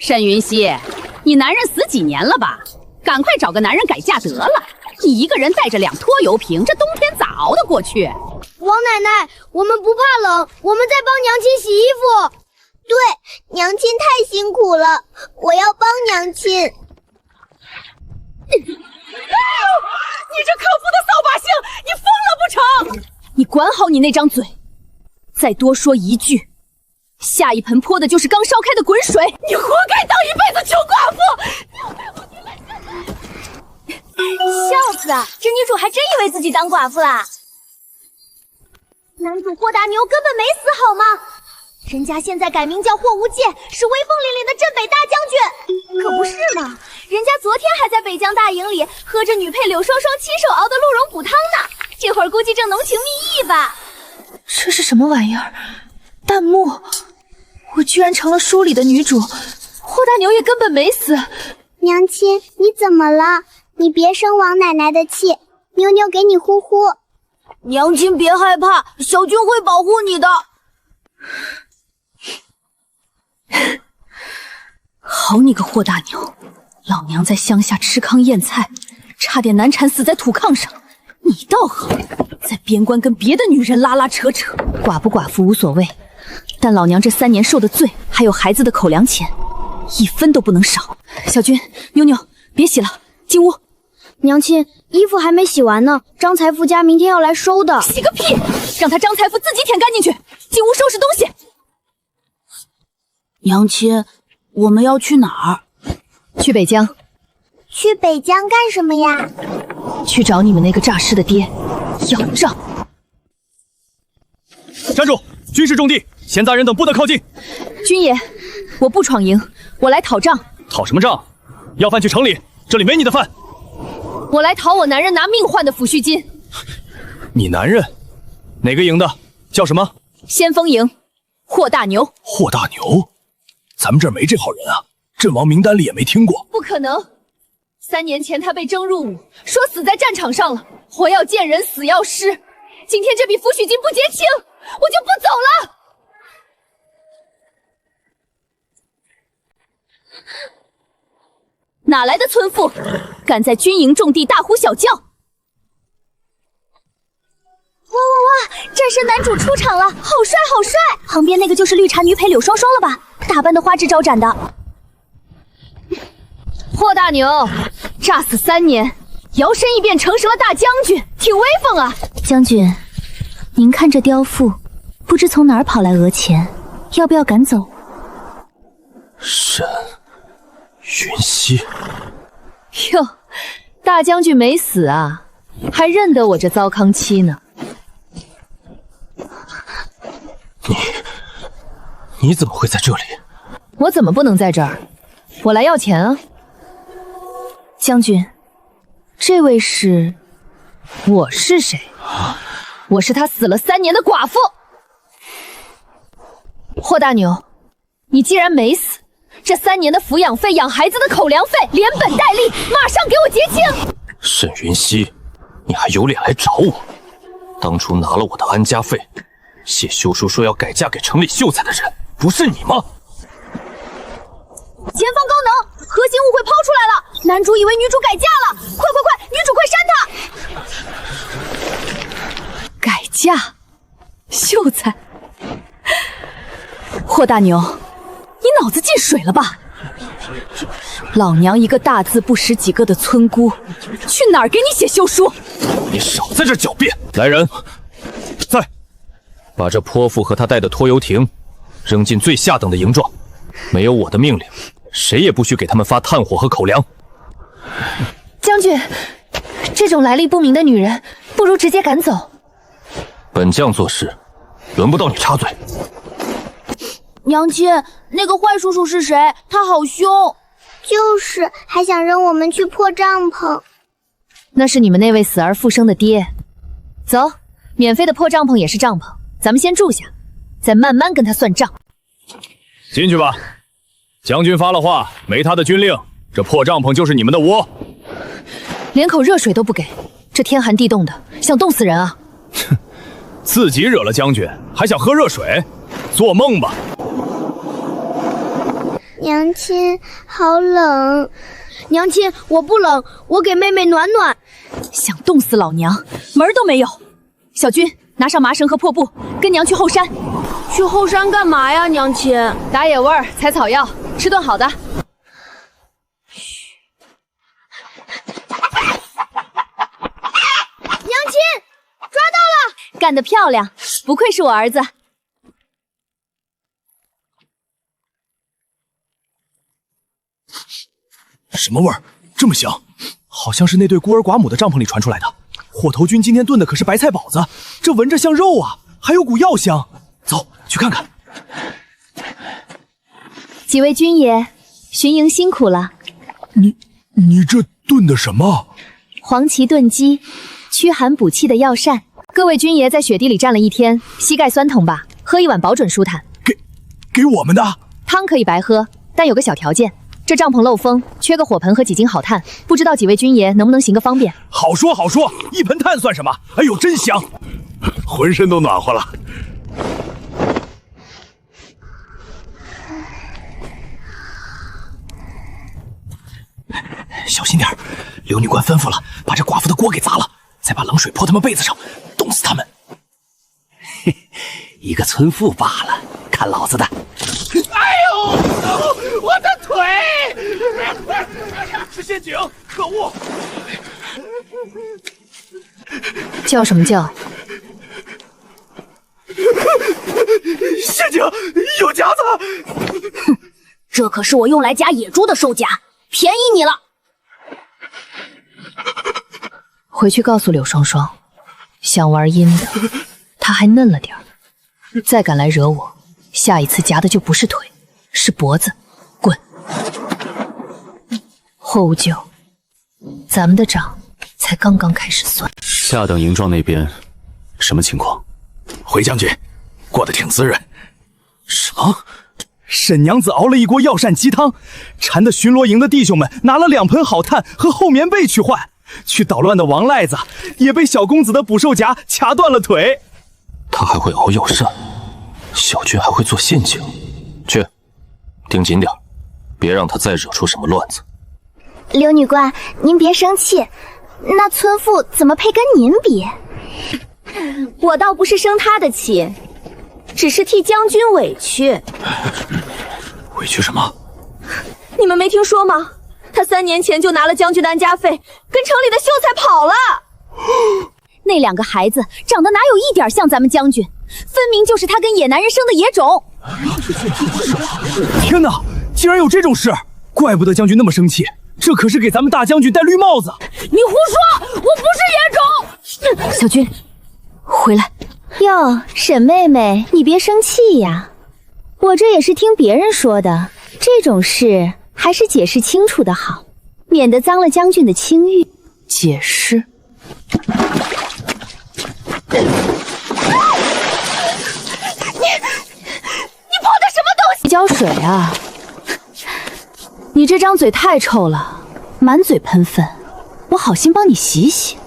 沈云溪，你男人死几年了吧？赶快找个男人改嫁得了。你一个人带着2拖油瓶，这冬天咋熬得过去？王奶奶，我们不怕冷，我们在帮娘亲洗衣服。对，娘亲太辛苦了，我要帮娘亲。你这可恶的扫把星，你疯了不成？你管好你那张嘴，再多说一句，下一盆泼的就是刚烧开的滚水。你活该当一辈子穷寡妇！笑死啊！这女主还真以为自己当寡妇啦。男主霍大牛根本没死好吗？人家现在改名叫霍无忌，是威风凛凛的镇北大将军，可不是嘛？人家昨天还在北疆大营里喝着女配柳双双亲手熬的鹿茸补汤呢，这会儿估计正浓情蜜意吧。这是什么玩意儿？弹幕，我居然成了书里的女主，霍大牛也根本没死。娘亲，你怎么了？你别生王奶奶的气，妞妞给你呼呼。娘亲别害怕，小军会保护你的。好你个霍大牛，老娘在乡下吃糠咽菜，差点难产死在土炕上。你倒好，在边关跟别的女人拉拉扯扯，寡不寡妇无所谓，但老娘这3年受的罪，还有孩子的口粮钱，1分都不能少。小军、妞妞，别洗了，进屋。娘亲，衣服还没洗完呢，张裁缝家明天要来收的。洗个屁！让他张裁缝自己舔干净去，进屋收拾东西。娘亲，我们要去哪儿？去北疆。去北疆干什么呀？去找你们那个诈尸的爹，要账。站住！军事重地，闲杂人等不得靠近。军爷，我不闯营，我来讨账。讨什么账？要饭去城里，这里没你的饭。我来讨我男人拿命换的抚恤金。你男人？哪个营的？叫什么？先锋营，霍大牛。霍大牛？咱们这儿没这号人啊，阵亡名单里也没听过。不可能！3年前他被征入伍，说死在战场上了，活要见人，死要尸。今天这笔抚恤金不结清，我就不走了。哪来的村妇，敢在军营重地大呼小叫？哇！战神男主出场了，好帅好帅！旁边那个就是绿茶女陪柳双双了吧？打扮的花枝招展的。霍大牛，诈死3年，摇身一变成了大将军，挺威风啊！将军，您看这刁妇，不知从哪儿跑来讹钱，要不要赶走？沈云溪。哟，大将军没死啊，还认得我这糟糠妻呢。你怎么会在这里？我怎么不能在这儿？我来要钱啊！将军，这位是？我是谁？我是他死了3年的寡妇。霍大牛，你既然没死，这3年的抚养费、养孩子的口粮费，连本带利，马上给我结清！沈云溪，你还有脸来找我？当初拿了我的安家费，写休书说要改嫁给城里秀才的人，不是你吗？前方高能，核心误会抛出来了，男主以为女主改嫁了，快，女主快删他！改嫁？秀才？霍大牛，你脑子进水了吧？老娘一个大字不识几个的村姑，去哪儿给你写休书？你少在这狡辩！来人，在，把这泼妇和他带的拖油亭扔进最下等的营状，没有我的命令，谁也不许给他们发炭火和口粮。将军，这种来历不明的女人，不如直接赶走。本将做事，轮不到你插嘴。娘亲，那个坏叔叔是谁？他好凶。就是还想扔我们去破帐篷。那是你们那位死而复生的爹。走，免费的破帐篷也是帐篷，咱们先住下，再慢慢跟他算账。进去吧，将军发了话，没他的军令，这破帐篷就是你们的窝。连口热水都不给，这天寒地冻的，想冻死人啊！哼，自己惹了将军，还想喝热水？做梦吧！娘亲，好冷。娘亲，我不冷，我给妹妹暖暖。想冻死老娘，门儿都没有！小军，拿上麻绳和破布，跟娘去后山。去后山干嘛呀，娘亲？打野味儿，采草药，吃顿好的。娘亲，抓到了！干得漂亮，不愧是我儿子。什么味儿？这么香，好像是那对孤儿寡母的帐篷里传出来的。火头君今天炖的可是白菜包子，这闻着像肉啊，还有股药香。走，去看看。几位军爷，巡营辛苦了。你这炖的什么？黄芪炖鸡，驱寒补气的药膳。各位军爷在雪地里站了一天，膝盖酸痛吧？喝一碗保准舒坦。给我们的汤可以白喝，但有个小条件。这帐篷漏风，缺个火盆和几斤好炭，不知道几位军爷能不能行个方便？好说好说，一盆炭算什么？哎呦，真香，浑身都暖和了。小心点，刘女官吩咐了，把这寡妇的锅给砸了，再把冷水泼他们被子上，冻死他们。嘿，一个村妇罢了，看老子的！哎呦，我的腿！是陷阱，可恶！叫什么叫？陷阱，有夹子！哼，这可是我用来夹野猪的兽夹，便宜你了。回去告诉柳双双，想玩阴的，她还嫩了点儿，再敢来惹我，下一次夹的就不是腿，是脖子。滚！霍无咎，咱们的账才刚刚开始算。下等营庄那边什么情况？回将军，过得挺滋润。什么？沈娘子熬了一锅药膳鸡汤，馋得巡逻营的弟兄们拿了2盆好炭和厚棉被去换。去捣乱的王赖子也被小公子的捕兽夹卡断了腿。他还会熬药膳，小军还会做陷阱。去，盯紧点，别让他再惹出什么乱子。刘女官，您别生气，那村妇怎么配跟您比？我倒不是生他的气，只是替将军委屈。委屈什么？你们没听说吗？他3年前就拿了将军的安家费，跟城里的秀才跑了。那2个孩子长得哪有一点像咱们将军，分明就是他跟野男人生的野种。天哪，竟然有这种事！怪不得将军那么生气，这可是给咱们大将军戴绿帽子。你胡说，我不是野种。小军，回来。哟，沈妹妹，你别生气呀，我这也是听别人说的，这种事还是解释清楚的好，免得脏了将军的清誉。解释？你泼的什么东西？浇水啊！你这张嘴太臭了，满嘴喷粪，我好心帮你洗洗。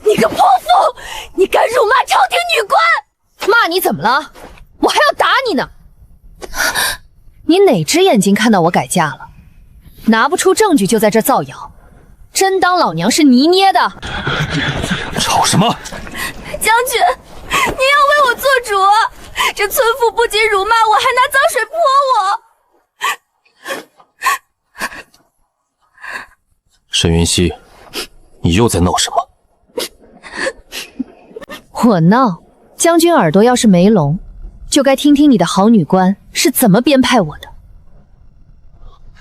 你个泼妇，你敢辱骂朝廷女官？骂你怎么了？我还要打你呢！你哪只眼睛看到我改嫁了？拿不出证据就在这造谣，真当老娘是泥捏的？吵什么？将军，您要为我做主。这村妇不仅辱骂我，还拿脏水泼我。沈云溪，你又在闹什么？我闹？将军耳朵要是没聋，就该听听你的好女官是怎么编排我的。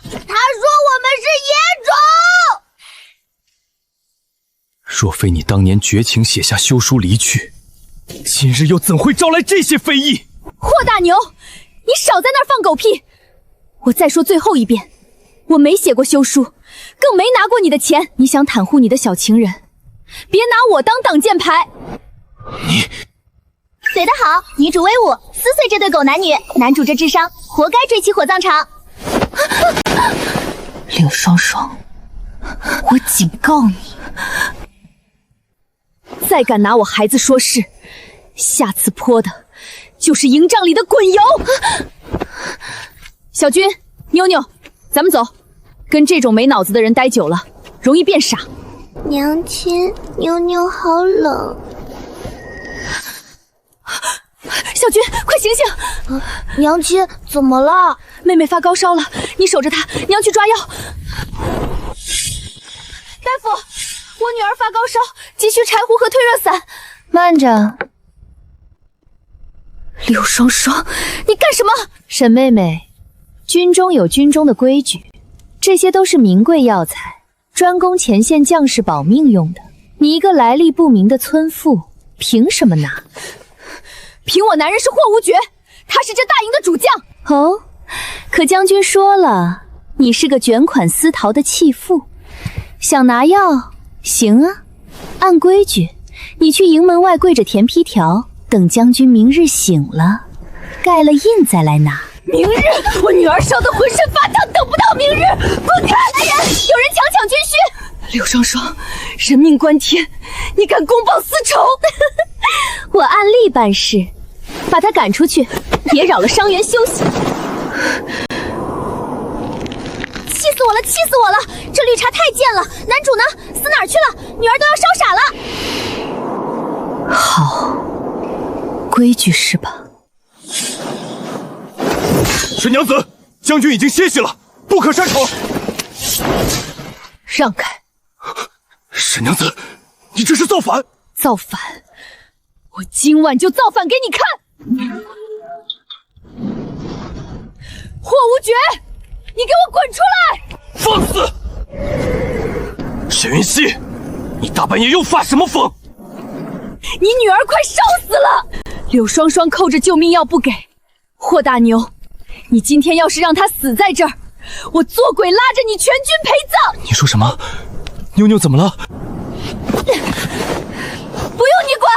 他说我们是野种。若非你当年绝情写下休书离去，今日又怎会招来这些非议？霍大牛，你少在那儿放狗屁！我再说最后一遍，我没写过休书，更没拿过你的钱。你想袒护你的小情人，别拿我当挡箭牌。你怼得好，女主威武，撕碎这对狗男女，男主这智商，活该追妻火葬场。柳双双，我警告你，再敢拿我孩子说事，下次泼的就是营帐里的滚油！小军、妞妞，咱们走。跟这种没脑子的人待久了，容易变傻。娘亲，妞妞好冷。小军，快醒醒！娘亲，怎么了？妹妹发高烧了，你守着她，娘去抓药。大夫，我女儿发高烧，急需柴胡和退热散。慢着，柳双双，你干什么？沈妹妹，军中有军中的规矩，这些都是名贵药材，专供前线将士保命用的。你一个来历不明的村妇，凭什么拿？凭我男人是霍无绝，他是这大营的主将。哦，可将军说了，你是个卷款私逃的弃妇，想拿药？行啊，按规矩，你去营门外跪着填批条，等将军明日醒了，盖了印再来拿。明日，我女儿烧得浑身发烫，等不到明日，滚开！来人，有人强军需！柳双双，人命关天，你敢公报私仇？我按例办事，把他赶出去，别扰了伤员休息。气死我了！气死我了！这绿茶太贱了！男主呢？死哪儿去了？女儿都要烧傻了！好，规矩是吧？沈娘子，将军已经歇息了，不可擅闯。让开！沈娘子，你这是造反！造反！我今晚就造反给你看！霍无绝，你给我滚出来！放肆！沈云溪，你大半夜又发什么疯？你女儿快烧死了！柳双双扣着救命药不给，霍大牛，你今天要是让她死在这儿，我做鬼拉着你全军陪葬！你说什么？妞妞怎么了？不用你管！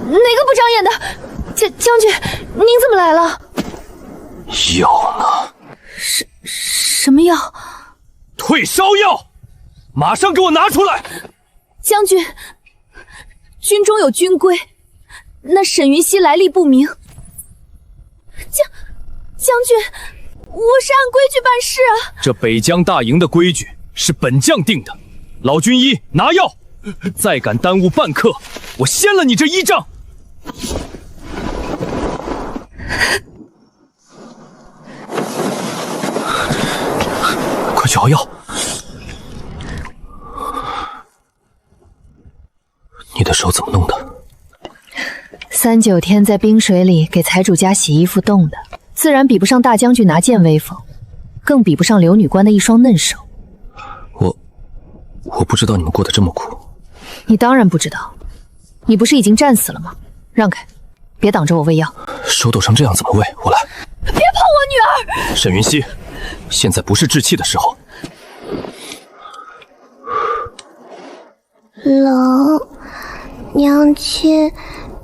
哪个不长眼的？将军，您怎么来了？药呢？什么药？退烧药，马上给我拿出来！将军，军中有军规，那沈云溪来历不明。将军，我是按规矩办事啊。这北疆大营的规矩是本将定的，老军医拿药，再敢耽误半刻，我掀了你这衣帐！快去熬药！你的手怎么弄的？3、9天在冰水里给财主家洗衣服冻的，自然比不上大将军拿剑威风，更比不上刘女官的一双嫩手。我不知道你们过得这么苦。你当然不知道，你不是已经战死了吗？让开，别挡着我喂药。手抖成这样怎么喂？我来。别碰我女儿！沈云溪，现在不是置气的时候。冷，娘亲，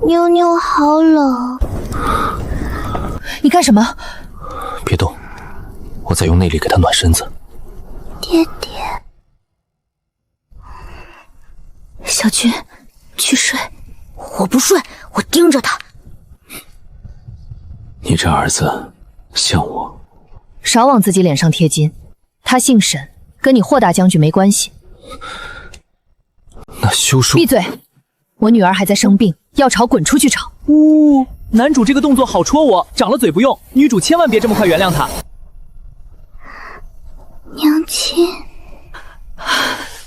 妞妞好冷。你干什么？别动，我在用内力给她暖身子。爹爹，小军，去睡。我不睡，我盯着他。你这儿子像我。少往自己脸上贴金，他姓沈，跟你霍大将军没关系。那休书……闭嘴！我女儿还在生病，要吵滚出去吵。呜，男主这个动作好戳我，长了嘴不用，女主千万别这么快原谅他。娘亲，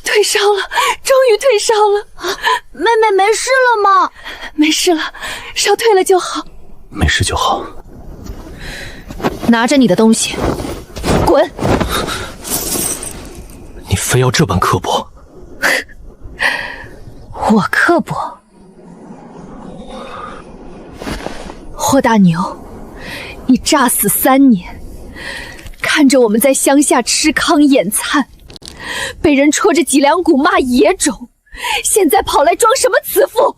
退烧了，终于退烧了。妹妹没事了吗？没事了，烧退了就好。没事就好。拿着你的东西，滚！你非要这般刻薄？我刻薄？霍大牛，你诈死3年，看着我们在乡下吃糠咽菜，被人戳着脊梁骨骂野种，现在跑来装什么慈父？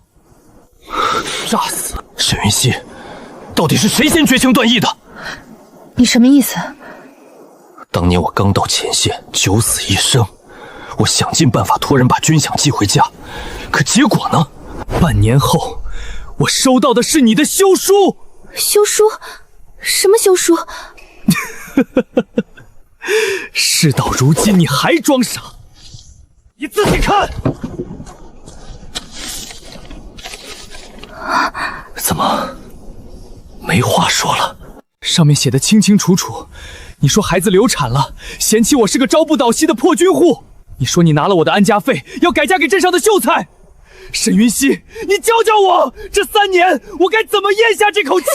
诈死！沈云溪，到底是谁先绝情断义的？你什么意思？当年我刚到前线，九死一生，我想尽办法托人把军饷寄回家，可结果呢？半年后，我收到的是你的休书。休书？什么休书？事到如今，你还装傻？你自己看。怎么，没话说了？上面写的清清楚楚，你说孩子流产了，嫌弃我是个朝不保夕的破军户。你说你拿了我的安家费，要改嫁给镇上的秀才。沈云溪，你教教我，这3年我该怎么咽下这口气？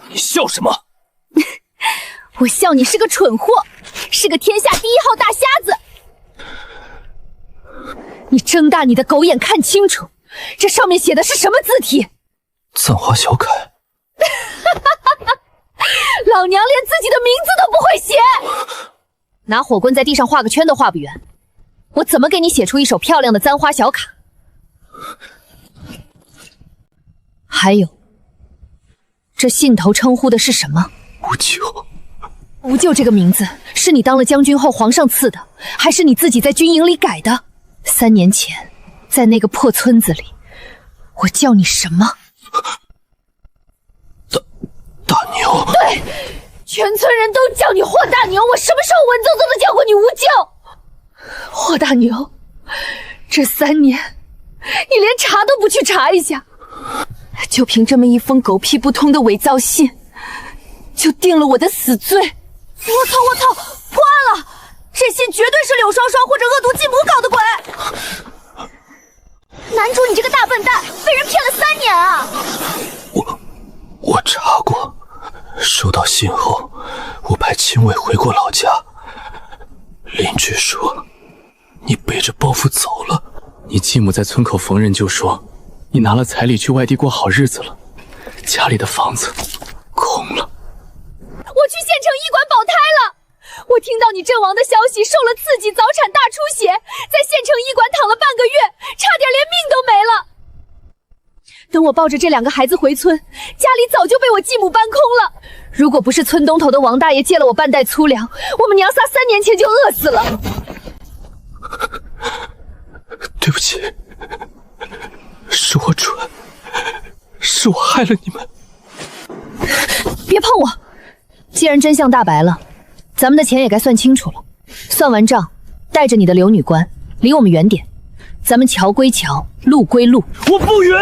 你笑什么？我笑你是个蠢货，是个天下第1号大瞎子。你睁大你的狗眼看清楚，这上面写的是什么字体？簪花小楷。老娘连自己的名字都不会写，拿火棍在地上画个圈都画不圆，我怎么给你写出一手漂亮的簪花小卡？还有，这信头称呼的是什么？无咎。无咎这个名字是你当了将军后皇上赐的，还是你自己在军营里改的？3年前，在那个破村子里，我叫你什么？大牛。对，全村人都叫你霍大牛，我什么时候文绉绉的叫过你无咎？霍大牛，这3年，你连查都不去查一下，就凭这么一封狗屁不通的伪造信，就定了我的死罪。我操！破案了！这信绝对是柳双双或者恶毒继母搞的鬼！男主，你这个大笨蛋，被人骗了3年啊！我查过，收到信后，我派亲卫回过老家。邻居说，你背着包袱走了。你继母在村口逢人就说，你拿了彩礼去外地过好日子了，家里的房子空了。我去县城医馆保胎了。我听到你阵亡的消息，受了刺激，早产大出血，在县城医馆躺了半个月，差点连命都没了。等我抱着这2个孩子回村，家里早就被我继母搬空了。如果不是村东头的王大爷借了我半袋粗粮，我们娘仨3年前就饿死了。对不起，是我蠢，是我害了你们。别碰我！既然真相大白了，咱们的钱也该算清楚了。算完账，带着你的刘女官离我们远点。咱们桥归桥，路归路。我不允！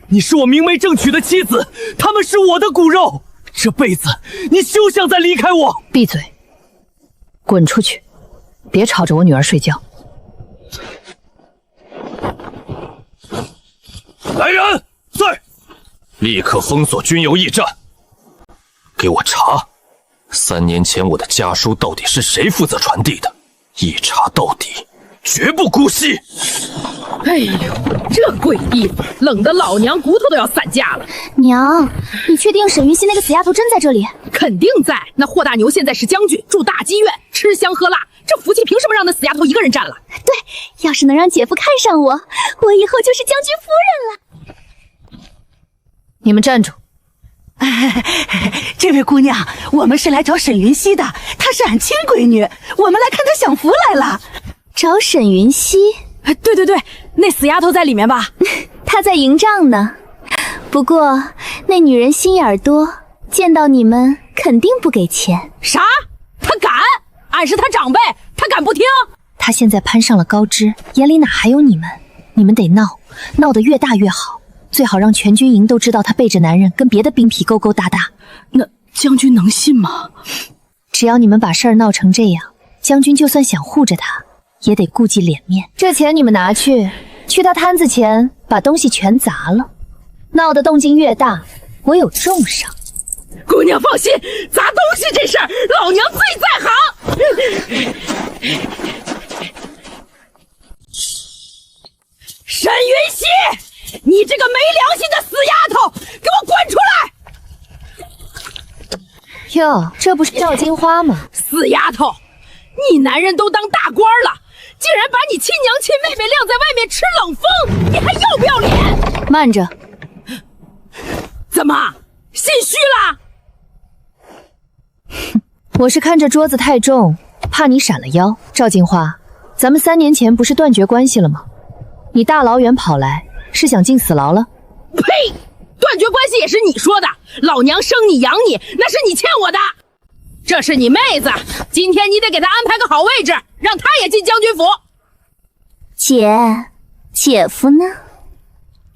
你是我明媒正娶的妻子，他们是我的骨肉，这辈子你休想再离开我！闭嘴，滚出去，别吵着我女儿睡觉。来人，在！立刻封锁军邮驿站，给我查3年前我的家书到底是谁负责传递的，一查到底，绝不姑息！哎呦，这鬼地方，冷得老娘骨头都要散架了。娘，你确定沈云溪那个死丫头真在这里？肯定在。那霍大牛现在是将军，住大妓院，吃香喝辣，这福气凭什么让那死丫头一个人占了？对，要是能让姐夫看上我，我以后就是将军夫人了。你们站住！这位姑娘，我们是来找沈云溪的，她是俺亲闺女，我们来看她享福来了。找沈云溪？对，那死丫头在里面吧？她在营帐呢。不过那女人心眼多，见到你们肯定不给钱。啥？她敢？俺是她长辈，她敢不听？她现在攀上了高枝，眼里哪还有你们？你们得闹，闹得越大越好，最好让全军营都知道她背着男人跟别的兵痞勾勾搭搭。那将军能信吗？只要你们把事儿闹成这样，将军就算想护着她，也得顾及脸面。这钱你们拿去他摊子前把东西全砸了，闹得动静越大，我有重赏。姑娘放心，砸东西这事儿老娘最在行。沈云溪，你这个没良心的死丫头，给我滚出来！哟，这不是赵金花吗？死丫头，你男人都当大官了，竟然把你亲娘亲妹妹晾在外面吃冷风，你还要不要脸？慢着，怎么心虚了？我是看这桌子太重，怕你闪了腰。赵金花，咱们3年前不是断绝关系了吗？你大老远跑来，是想进死牢了？呸！断绝关系也是你说的，老娘生你养你，那是你欠我的。这是你妹子，今天你得给她安排个好位置，让她也进将军府。姐夫呢？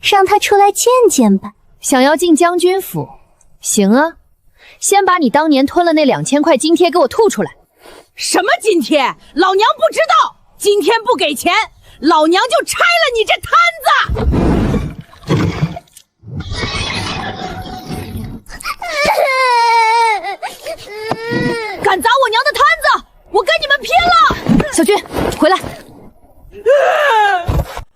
让他出来见见吧。想要进将军府，行啊，先把你当年吞了那2000块津贴给我吐出来。什么津贴？老娘不知道。今天不给钱，老娘就拆了你这摊子！敢砸我娘的摊子，我跟你们拼了！小军，回来！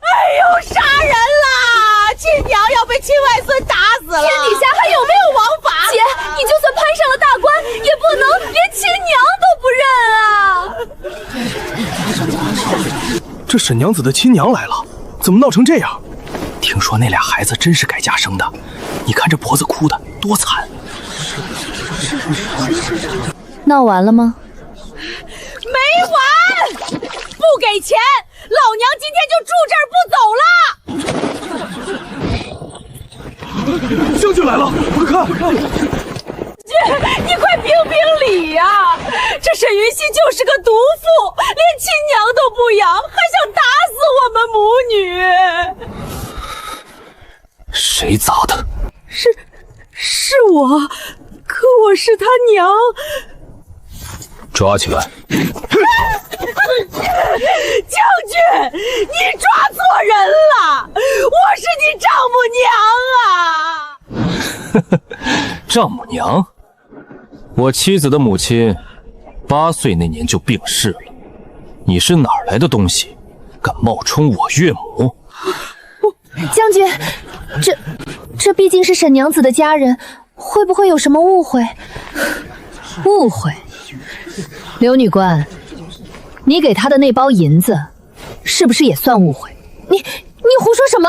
哎呦，杀人啦！亲娘要被亲外孙打死了！天底下还有没有王法？姐，你就算攀上了大官，也不能连亲娘都不认啊！这沈娘子的亲娘来了，怎么闹成这样？听说那俩孩子真是改嫁生的，你看这婆子哭的多惨。闹完了吗？没完！不给钱，老娘今天就住这儿不走了！将军来了，快看！姐，你快评评理呀！这沈云溪就是个毒妇，连亲娘都不养，还想打死我们母女！谁砸的？是我，可我是他娘。抓起来！将军，你抓错人了，我是你丈母娘啊！丈母娘？我妻子的母亲8岁那年就病逝了，你是哪儿来的东西，敢冒充我岳母？将军，这毕竟是沈娘子的家人，会不会有什么误会？误会？刘女官，你给他的那包银子，是不是也算误会？你胡说什么？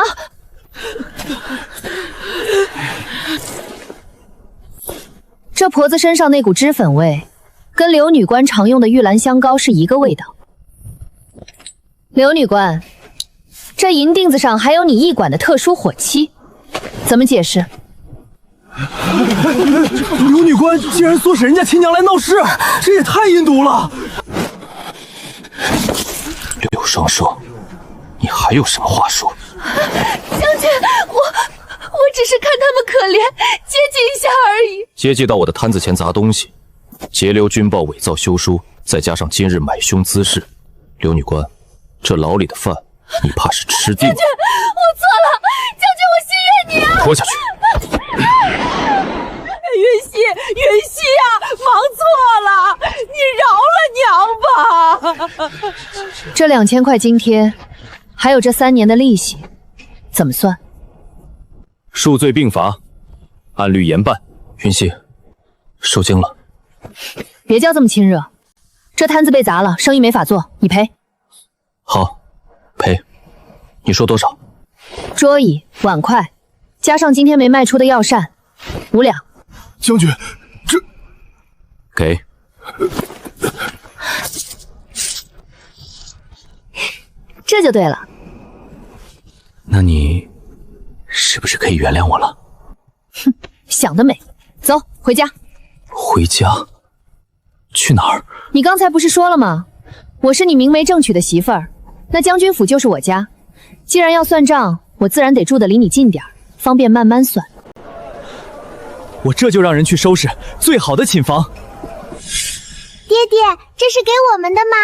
这婆子身上那股脂粉味，跟刘女官常用的玉兰香膏是一个味道。刘女官，这银锭子上还有你驿馆的特殊火漆，怎么解释？刘女官竟然唆使人家亲娘来闹事，这也太阴毒了！柳双双，你还有什么话说？将军，我只是看他们可怜，接济一下而已。接济到我的摊子前砸东西，截留军报、伪造休书，再加上今日买凶滋事，刘女官，这牢里的饭你怕是吃定了。将军，我错了，将军，我心愿你啊！拖下去。云溪啊，忙错了，你饶了娘吧。这2000块津贴，还有这3年的利息，怎么算？数罪并罚，按律严办。云溪，受惊了。别叫这么亲热，这摊子被砸了，生意没法做，你赔。好，赔。你说多少？桌椅、碗筷，加上今天没卖出的药膳，5两。将军，这给。这就对了。那你是不是可以原谅我了？哼，想得美！走，回家。回家？去哪儿？你刚才不是说了吗？我是你明媒正娶的媳妇儿，那将军府就是我家。既然要算账，我自然得住得离你近点儿，方便慢慢算。我这就让人去收拾最好的寝房。爹爹，这是给我们的吗？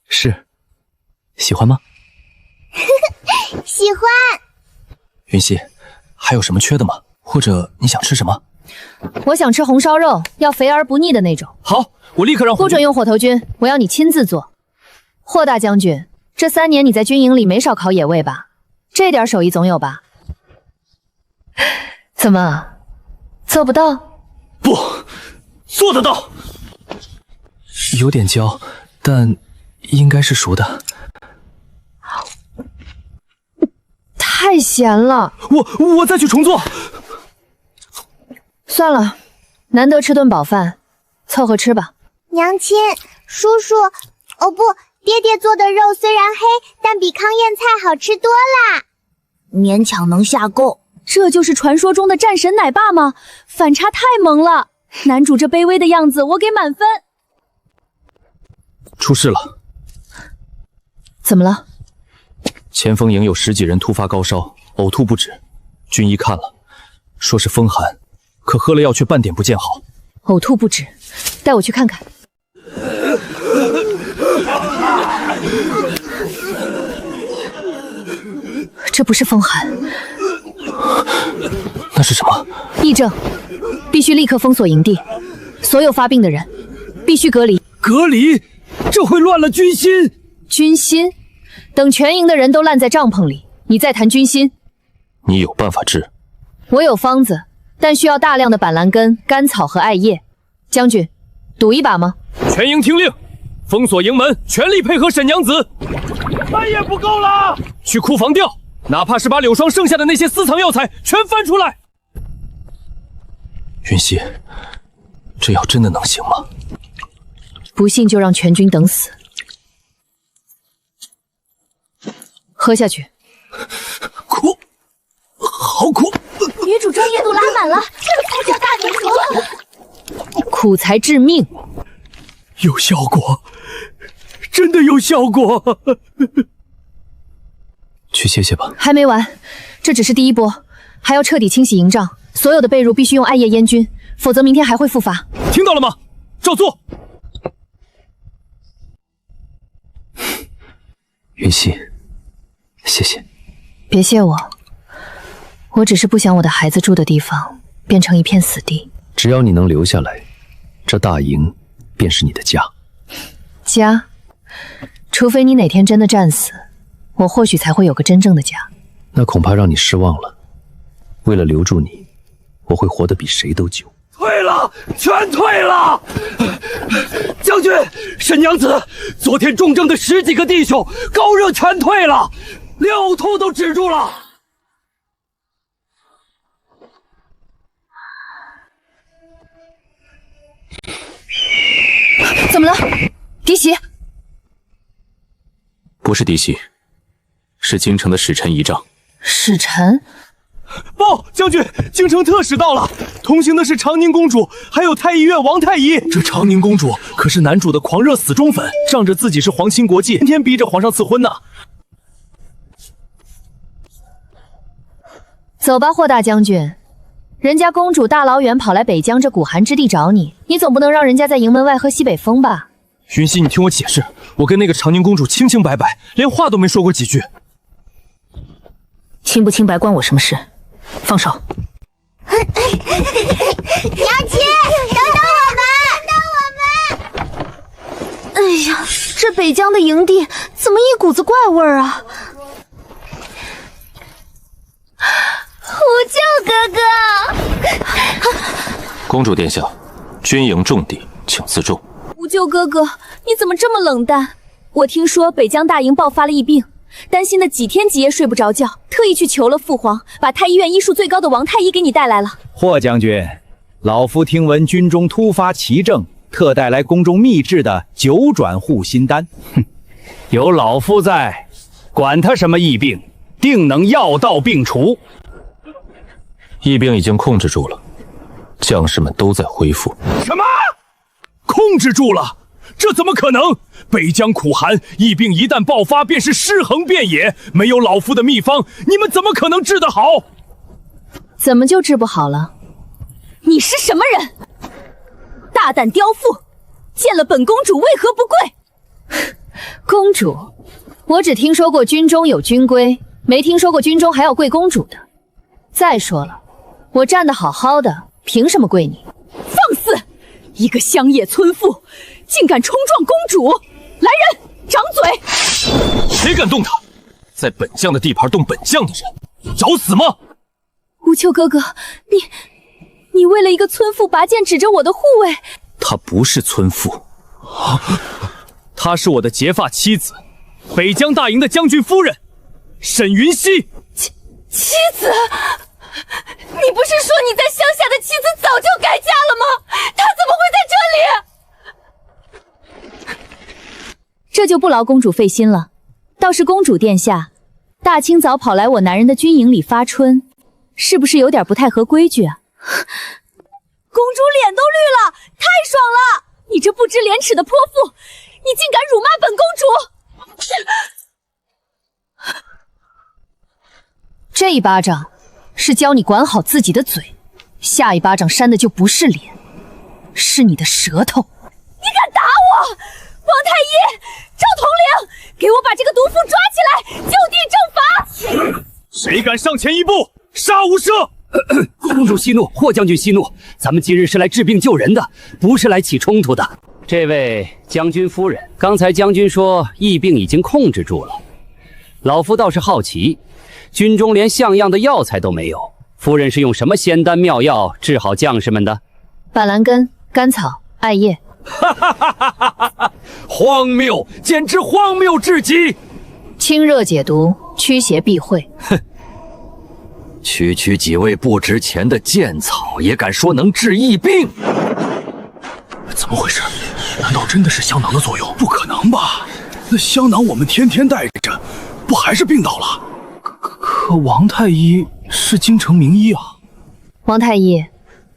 是，喜欢吗？喜欢。云溪，还有什么缺的吗？或者你想吃什么？我想吃红烧肉，要肥而不腻的那种。好，我立刻让。不准用火头军，我要你亲自做。霍大将军，这3年你在军营里没少烤野味吧？这点手艺总有吧？怎么，做不到？不，做得到。有点焦，但应该是熟的。太咸了，我再去重做。算了，难得吃顿饱饭，凑合吃吧。娘亲，叔叔，哦不，爹爹做的肉虽然黑，但比糠咽菜好吃多啦，勉强能下够。这就是传说中的战神奶爸吗？反差太萌了！男主这卑微的样子，我给满分。出事了！怎么了？前锋营有10几人突发高烧，呕吐不止。军医看了，说是风寒，可喝了药却半点不见好。呕吐不止，带我去看看。这不是风寒，那是什么？疫症，必须立刻封锁营地，所有发病的人必须隔离。隔离？这会乱了军心。军心？等全营的人都烂在帐篷里，你再谈军心。你有办法治？我有方子，但需要大量的板蓝根、甘草和艾叶。将军，赌一把吗？全营听令，封锁营门，全力配合沈娘子。艾叶不够了，去库房调，哪怕是把柳霜剩下的那些私藏药材全翻出来。云溪，这药真的能行吗？不信就让全军等死。喝下去。苦，好苦。女主专业度拉满了，这才叫大女主。苦才致命。有效果，真的有效果。去歇歇吧。还没完，这只是第一波，还要彻底清洗营帐，所有的被褥必须用艾叶烟菌，否则明天还会复发。听到了吗？照做。云溪，谢谢。别谢我，我只是不想我的孩子住的地方变成一片死地。只要你能留下来，这大营便是你的家。家？除非你哪天真的战死，我或许才会有个真正的家。那恐怕让你失望了。为了留住你，我会活得比谁都久。退了，全退了！将军，沈娘子，昨天重症的10几个弟兄，高热全退了，连呕吐都止住了。怎么了？嫡媳？不是嫡媳，是京城的使臣仪仗。使臣？报，将军，京城特使到了，同行的是长宁公主，还有太医院王太医。这长宁公主可是男主的皇热死忠粉，仗着自己是皇亲国戚，天天逼着皇上赐婚呢。走吧，霍大将军，人家公主大老远跑来北疆这古寒之地找你，你总不能让人家在营门外喝西北风吧？云溪，你听我解释，我跟那个长宁公主清清白白，连话都没说过几句。清不清白关我什么事？放手！娘亲，等等我们！哎呀，这北疆的营地怎么一股子怪味儿啊？狐舅哥哥，公主殿下，军营重地，请自重。无咎哥哥，你怎么这么冷淡？我听说北疆大营爆发了疫病，担心的几天几夜睡不着觉，特意去求了父皇，把太医院医术最高的王太医给你带来了。霍将军，老夫听闻军中突发奇症，特带来宫中秘制的9转护心丹。哼，有老夫在，管他什么疫病，定能药到病除。疫病已经控制住了，将士们都在恢复。什么？控制住了？这怎么可能？北疆苦寒，疫病一旦爆发，便是尸横遍野。没有老夫的秘方，你们怎么可能治得好？怎么就治不好了？你是什么人？大胆刁妇！见了本公主为何不跪？公主，我只听说过军中有军规，没听说过军中还要跪公主的。再说了，我站得好好的，凭什么跪你？放肆！一个乡野村妇，竟敢冲撞公主！来人，掌嘴！谁敢动她？在本将的地盘动本将的人，找死吗？无秋哥哥，你为了一个村妇拔剑指着我的护卫？她不是村妇，她是我的结发妻子，北疆大营的将军夫人沈云溪。妻子？你不是说你在乡下的妻子早就改嫁了吗？她怎么会在这里？这这就不劳公主费心了。倒是公主殿下，大清早跑来我男人的军营里发春，是不是有点不太合规矩啊？公主脸都绿了，太爽了！你这不知廉耻的泼妇，你竟敢辱骂本公主！这一巴掌是教你管好自己的嘴，下一巴掌扇的就不是脸，是你的舌头。你敢打我！王太医，赵统领，给我把这个毒妇抓起来，就地正法！谁敢上前一步，杀无赦！公主息怒，霍将军息怒，咱们今日是来治病救人的，不是来起冲突的。这位将军夫人，刚才将军说疫病已经控制住了，老夫倒是好奇，军中连像样的药材都没有，夫人是用什么仙丹妙药治好将士们的？板蓝根、甘草、艾叶。荒谬，简直荒谬至极！清热解毒，驱邪避秽。哼，区区几味不值钱的剑草，也敢说能治疫病？怎么回事？难道真的是香囊的作用？不可能吧？那香囊我们天天带着，不还是病倒了？可王太医是京城名医啊。王太医，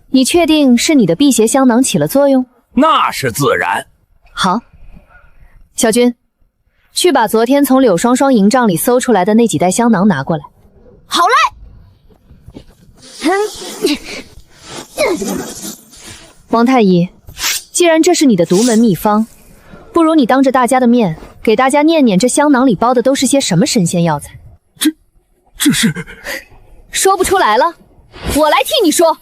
你确定是你的辟邪香囊起了作用？那是自然。好，小军，去把昨天从柳双双营帐里搜出来的那几袋香囊拿过来。好嘞。王太医，既然这是你的独门秘方，不如你当着大家的面给大家念念这香囊里包的都是些什么神仙药材。这是……说不出来了，我来替你说。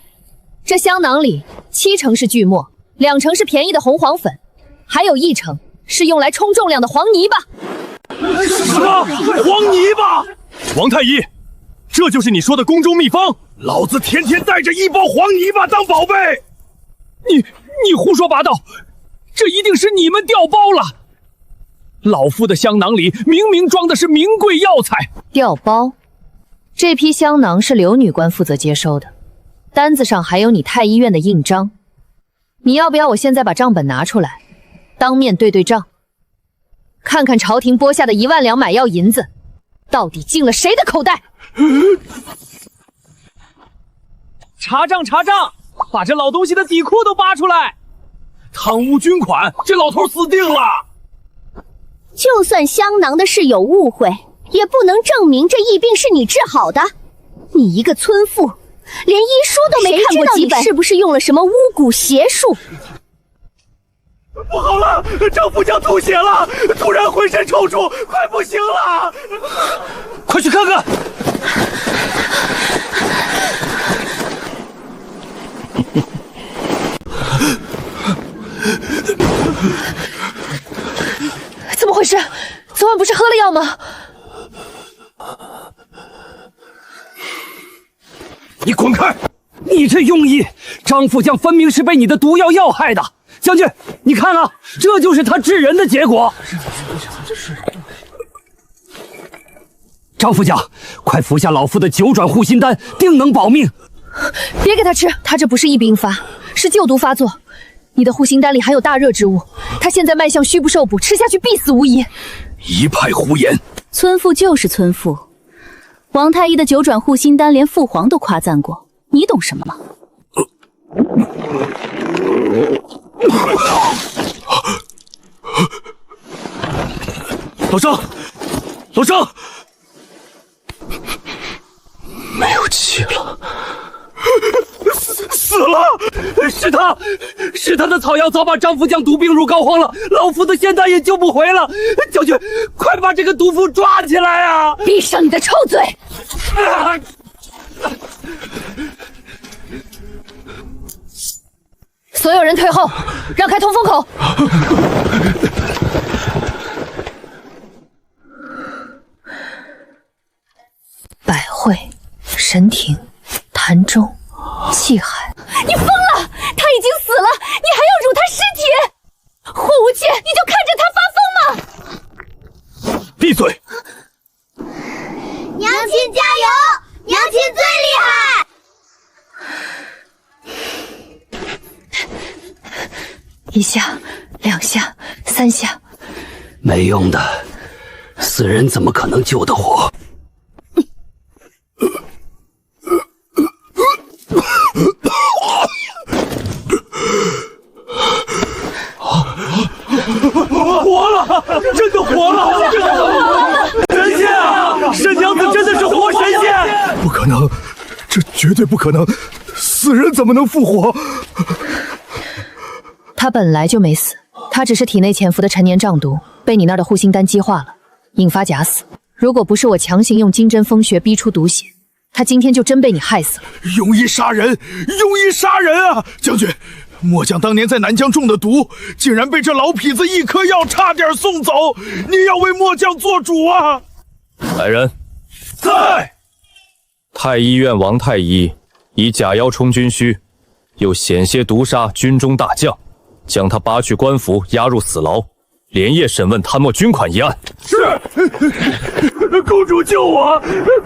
这香囊里70%是锯末，2成是便宜的红黄粉，还有1成是用来冲重量的黄泥巴。什么？黄泥巴？王太医，这就是你说的宫中秘方？老子天天带着1包黄泥巴当宝贝。你胡说八道，这一定是你们调包了。老夫的香囊里明明装的是名贵药材。调包？这批香囊是刘女官负责接收的，单子上还有你太医院的印章。你要不要我现在把账本拿出来，当面对对账，看看朝廷拨下的1万两买药银子到底进了谁的口袋？查账查账，把这老东西的底裤都扒出来！贪污军款，这老头死定了！就算香囊的事有误会，也不能证明这疫病是你治好的。你一个村妇，连医书都没看过几本，是不是用了什么巫蛊邪术？不好了，丈夫将吐血了，突然浑身抽搐，快不行了！快去看看！怎么回事？昨晚不是喝了药吗？你滚开！你这庸医，张副将分明是被你的毒药要害的。将军，你看啊，这就是他治人的结果。张副将，快服下老夫的9转护心丹，定能保命。别给他吃，他这不是疫病发，是旧毒发作。你的护心丹里含有大热之物，他现在脉象虚不受补，吃下去必死无疑。一派胡言！村妇就是村妇，王太医的9转护心丹连父皇都夸赞过，你懂什么吗？老张，老张，没有气了。死了！是他的草药早把张副将毒病入膏肓了，老夫的仙丹也救不回了。将军，快把这个毒妇抓起来啊！闭上你的臭嘴！所有人退后，让开通风口。百会、神庭、潭中、气海。你疯了！他已经死了，你还要辱他尸体？霍无忌，你就看着他发疯吗？闭嘴！娘亲加油！娘亲最厉害！1下、2下、3下，没用的，死人怎么可能救得活？活了，真的活了！神仙啊，沈娘子真的是活神仙！不可能，这绝对不可能！死人怎么能复活？他本来就没死，他只是体内潜伏的陈年瘴毒被你那儿的护心丹激化了，引发假死。如果不是我强行用金针风穴逼出毒血，他今天就真被你害死了。用意杀人，用意杀人啊！将军，末将当年在南疆中的毒，竟然被这老痞子一颗药差点送走。你要为末将做主啊！来人，在。太医院王太医以假药充军需，又险些毒杀军中大将，将他拔去官服，押入死牢，连夜审问贪墨军款一案。是，公主救我！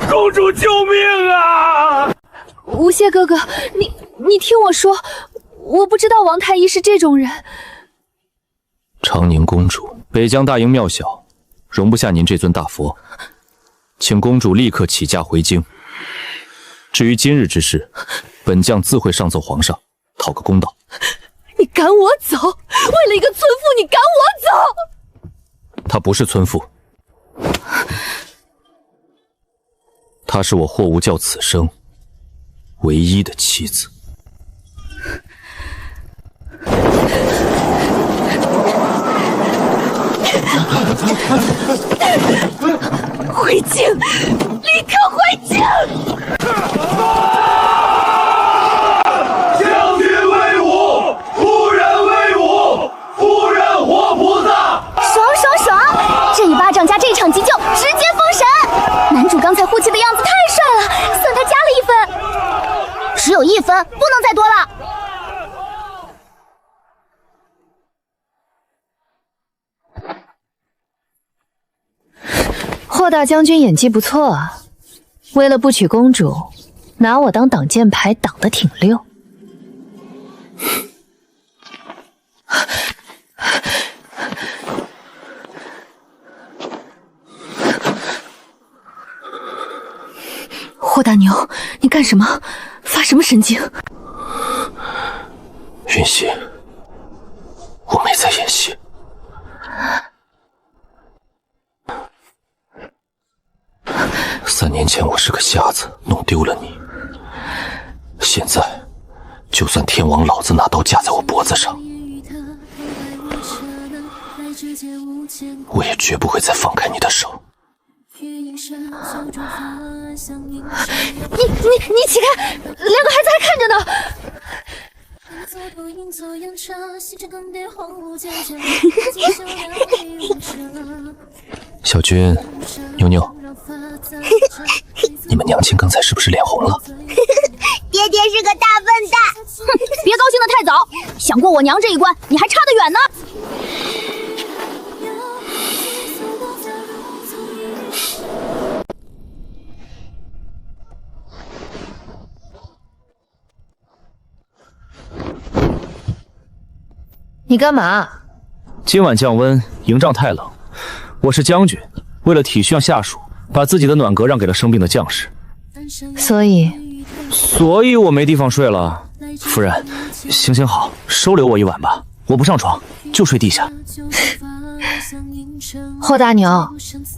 公主救命啊！无谢哥哥，你听我说，我不知道王太医是这种人。长宁公主，北疆大营庙小，容不下您这尊大佛，请公主立刻起驾回京。至于今日之事，本将自会上奏皇上，讨个公道。你赶我走，为了一个村妇，你赶我走！她不是村妇，她是我霍无教此生唯一的妻子。回京，立刻回京！将军威武，夫人威武，夫人活菩萨！爽！这一巴掌加这场急救，直接封神！男主刚才护气的样子太帅了，算他加了1分，只有1分，不能再多了。霍大将军演技不错啊，为了不娶公主，拿我当挡箭牌挡得挺溜。霍大牛，你干什么？发什么神经？云溪，我没在演戏。3年前我是个瞎子，弄丢了你。现在，就算天王老子拿刀架在我脖子上，我也绝不会再放开你的手。你起开，2个孩子还看着呢。小军，妞妞，你们娘亲刚才是不是脸红了？爹爹是个大笨蛋！哼，别高兴得太早，想过我娘这一关，你还差得远呢。你干嘛？今晚降温，营帐太冷。我是将军，为了体恤下属，把自己的暖阁让给了生病的将士。所以我没地方睡了。夫人，行好，收留我1晚吧，我不上床，就睡地下。霍大牛，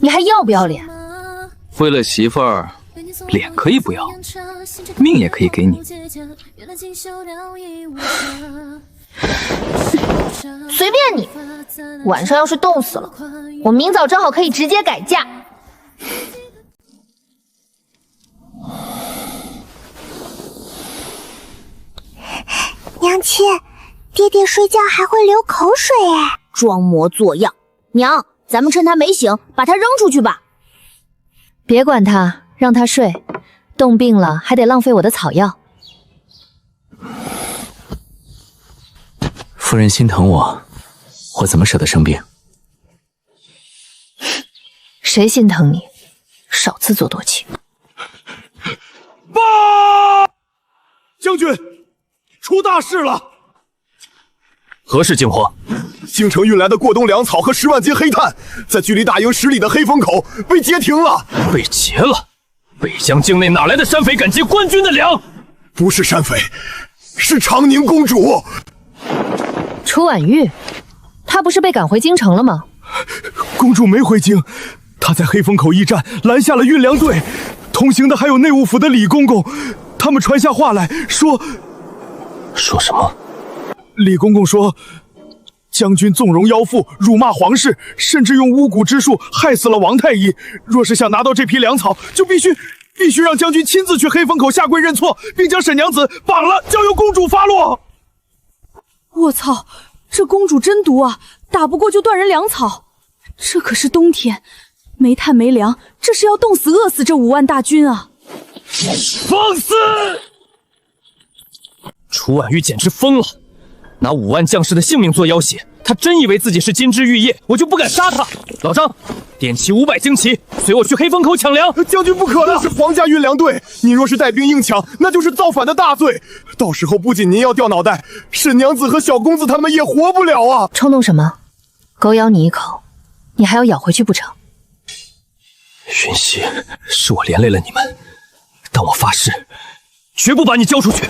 你还要不要脸？为了媳妇儿，脸可以不要，命也可以给你。随便你，晚上要是冻死了，我明早正好可以直接改嫁。娘亲，爹爹睡觉还会流口水哎！装模作样，娘，咱们趁他没醒，把他扔出去吧。别管他，让他睡，冻病了还得浪费我的草药。夫人心疼我，我怎么舍得生病？谁心疼你？少自作多情。爸，将军，出大事了！何事惊慌？京城运来的过冬粮草和10万斤黑炭，在距离大营10里的黑风口被截停了。被劫了？北疆境内哪来的山匪敢劫官军的粮？不是山匪，是长宁公主。楚婉玉，她不是被赶回京城了吗？公主没回京，她在黑风口驿站拦下了运粮队，同行的还有内务府的李公公，他们传下话来说什么？李公公说，将军纵容妖妇，辱骂皇室，甚至用巫蛊之术害死了王太医。若是想拿到这批粮草，就必须让将军亲自去黑风口下跪认错，并将沈娘子绑了，交由公主发落。我操，这公主真毒啊！打不过就断人粮草，这可是冬天，没炭没粮，这是要冻死饿死这5万大军啊！放肆！楚婉玉简直疯了，拿5万将士的性命做要挟，他真以为自己是金枝玉叶，我就不敢杀他。老张，点齐500精骑，随我去黑风口抢粮。将军不可的，是皇家运粮队，你若是带兵硬抢，那就是造反的大罪。到时候不仅您要掉脑袋，沈娘子和小公子他们也活不了啊！冲动什么？狗咬你一口，你还要咬回去不成？云溪，是我连累了你们，但我发誓，绝不把你交出去。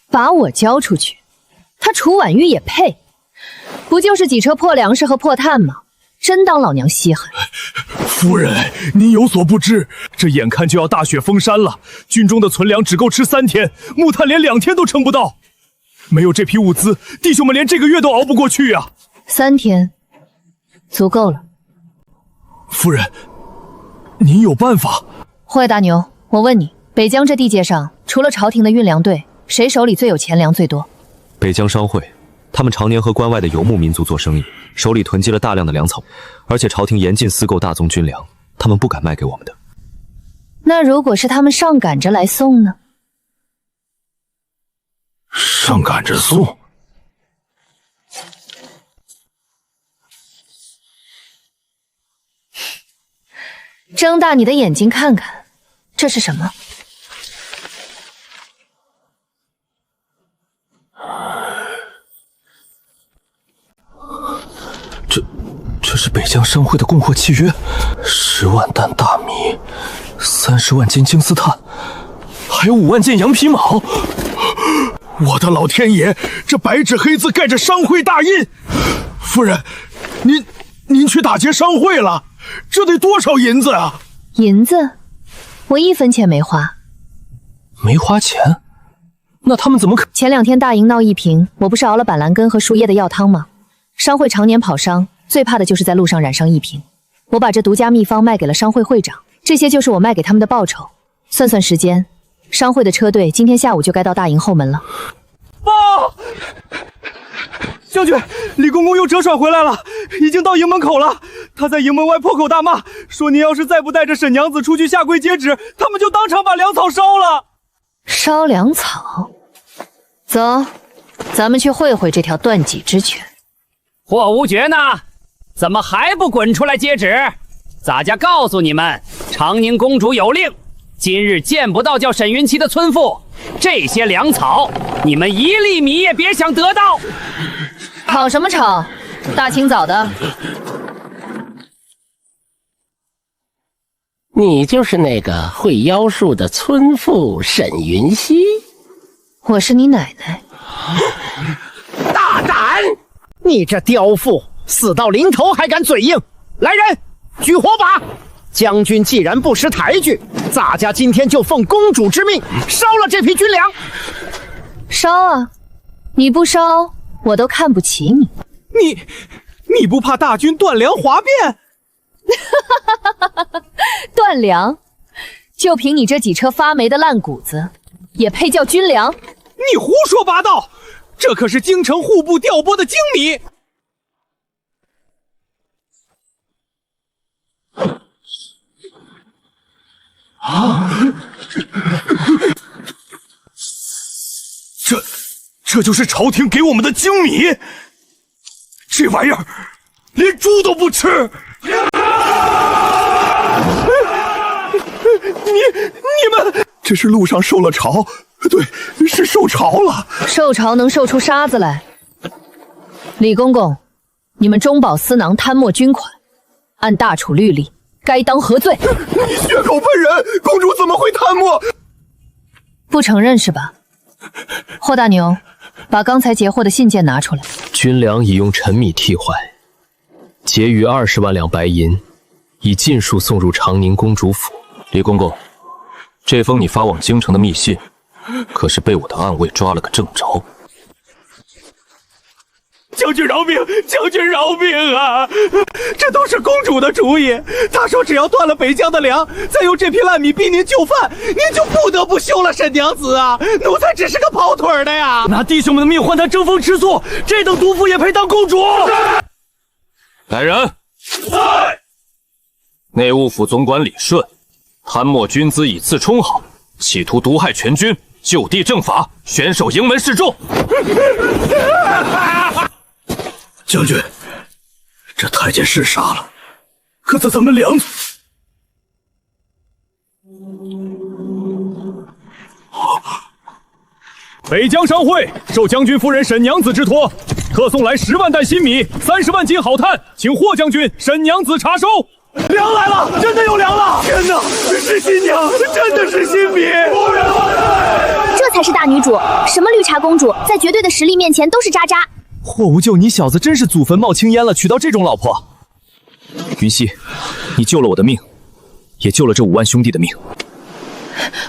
把我交出去？他楚婉玉也配？不就是几车破粮食和破炭吗？真当老娘稀罕？夫人，您有所不知，这眼看就要大雪封山了，军中的存粮只够吃3天，木炭连2天都撑不到。没有这批物资，弟兄们连这个月都熬不过去呀。3天，足够了。夫人，您有办法？霍大牛，我问你，北疆这地界上，除了朝廷的运粮队，谁手里最有钱粮最多？北疆商会，他们常年和关外的游牧民族做生意，手里囤积了大量的粮草，而且朝廷严禁私购大宗军粮，他们不敢卖给我们的。那如果是他们上赶着来送呢？上赶着送？睁大你的眼睛看看，这是什么？这是北疆商会的供货契约，10万担大米，30万斤金丝炭，还有5万件羊皮毛。我的老天爷，这白纸黑字盖着商会大印。夫人，您去打劫商会了，这得多少银子啊？银子？我1分钱没花。没花钱？那他们怎么可……前2天大营闹疫情，我不是熬了板蓝根和树叶的药汤吗？商会常年跑商，最怕的就是在路上染上疫情。我把这独家秘方卖给了商会会长，这些就是我卖给他们的报酬。算算时间，商会的车队今天下午就该到大营后门了。报！将军，李公公又折返回来了，已经到营门口了。他在营门外破口大骂，说您要是再不带着沈娘子出去下跪接旨，他们就当场把粮草烧了。烧粮草？走，咱们去会会这条断脊之犬。霍无觉呢？怎么还不滚出来接旨？洒家告诉你们，长宁公主有令，今日见不到叫沈云溪的村妇，这些粮草你们1粒米也别想得到。吵什么吵？大清早的。你就是那个会妖术的村妇沈云溪？我是你奶奶。大胆！你这刁妇，死到临头还敢嘴硬！来人，举火把！将军既然不识抬举，洒家今天就奉公主之命烧了这批军粮。烧啊！你不烧，我都看不起你。你不怕大军断粮哗变？断粮？就凭你这几车发霉的烂谷子，也配叫军粮？你胡说八道！这可是京城户部调拨的精米。这就是朝廷给我们的精米，这玩意儿连猪都不吃。你们这是路上受了潮，对，是受潮了。受潮能受出沙子来。李公公，你们中饱私囊、贪墨军款，按大楚律例，该当何罪？你血口喷人，公主怎么会贪墨？不承认是吧？霍大牛，把刚才截获的信件拿出来。军粮已用陈米替换，结余20万两白银，已尽数送入长宁公主府。李公公，这封你发往京城的密信，可是被我的暗卫抓了个正着。将军饶命！将军饶命啊！这都是公主的主意。她说只要断了北疆的粮，再用这批烂米逼您就范，您就不得不休了沈娘子啊！奴才只是个跑腿的呀！拿弟兄们的命换她争风吃醋，这等毒妇也配当公主？来人！在。内务府总管李顺，贪墨军资以次充好，企图毒害全军，就地正法，选手营门示众。将军，这太监是杀了，可咱们梁族……北疆商会受将军夫人沈娘子之托，特送来10万担新米、30万斤好炭，请霍将军、沈娘子查收。粮来了，真的有粮了！天哪，是新娘，真的是新米！这才是大女主，什么绿茶公主，在绝对的实力面前都是渣渣。霍无咎，你小子真是祖坟冒青烟了，娶到这种老婆。云溪，你救了我的命，也救了这5万兄弟的命。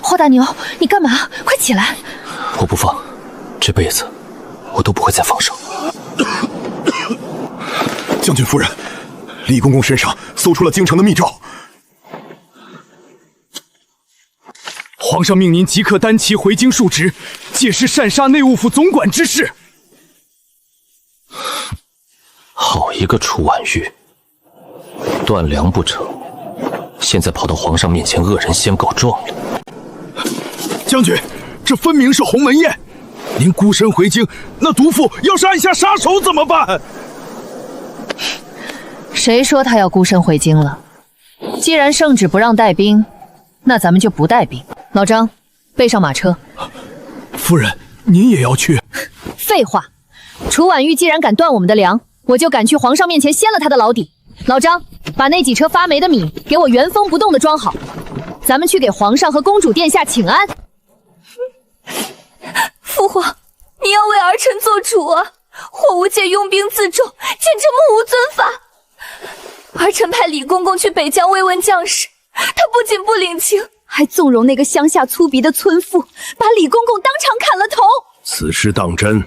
霍大牛，你干嘛？快起来！我不放，这辈子我都不会再放手。将军夫人，李公公身上搜出了京城的密诏。皇上命您即刻单骑回京述职，届时擅杀内务府总管之事。好一个楚婉玉，断粮不成，现在跑到皇上面前恶人先告状了。将军，这分明是鸿门宴，您孤身回京，那毒妇要是按下杀手怎么办？谁说他要孤身回京了？既然圣旨不让带兵，那咱们就不带兵。老张，备上马车。夫人，您也要去？废话，楚婉玉既然敢断我们的粮，我就敢去皇上面前掀了他的老底。老张，把那几车发霉的米给我原封不动的装好，咱们去给皇上和公主殿下请安。父皇，你要为儿臣做主啊！霍无忌拥兵自重，简直目无尊法。儿臣派李公公去北疆慰问将士，他不仅不领情，还纵容那个乡下粗鄙的村妇，把李公公当场砍了头。此事当真？